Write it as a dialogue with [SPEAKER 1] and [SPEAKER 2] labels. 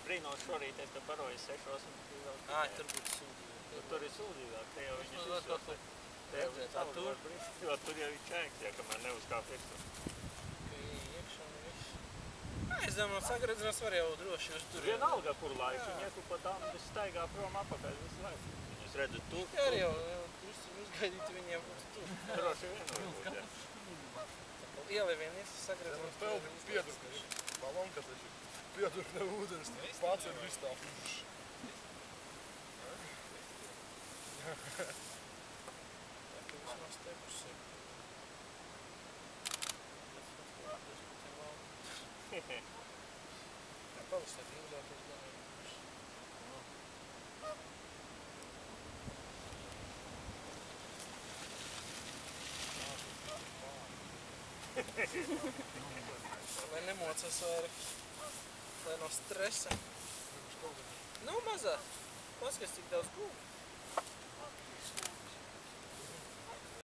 [SPEAKER 1] brīnos šorīt es te baroju 6 un
[SPEAKER 2] tur būtu sūdīgi.
[SPEAKER 1] Tur ir sūdīgāk, te jau viņas izšos. Te jau tur jau ir čēks, ja kamēr neuzkāp virsū.
[SPEAKER 2] Ka iekšā un viss. Es domāju, sagredzinās var jau droši uz tur.
[SPEAKER 1] Vienalga, kur laiks, viņi ieku pa tām, tas staigā prom apakaļ visu laiku. Viņus redzu tur.
[SPEAKER 2] Jā, arī jau uzgaidīt viņiem būtu tur.
[SPEAKER 1] Droši vien varbūt, jā.
[SPEAKER 2] Ielai vien ies, sagredzinās.
[SPEAKER 3] Vēl piedurkni. Balonka taču. Piedurkne ūdens. Pats ir viss tā.
[SPEAKER 2] Vismaz te būs sevi. Pavasarī ilgākais ganījums. Lai nemocas vairāk. Lai no stresa. Nu, mazā. Paskaties, cik daudz gūvi.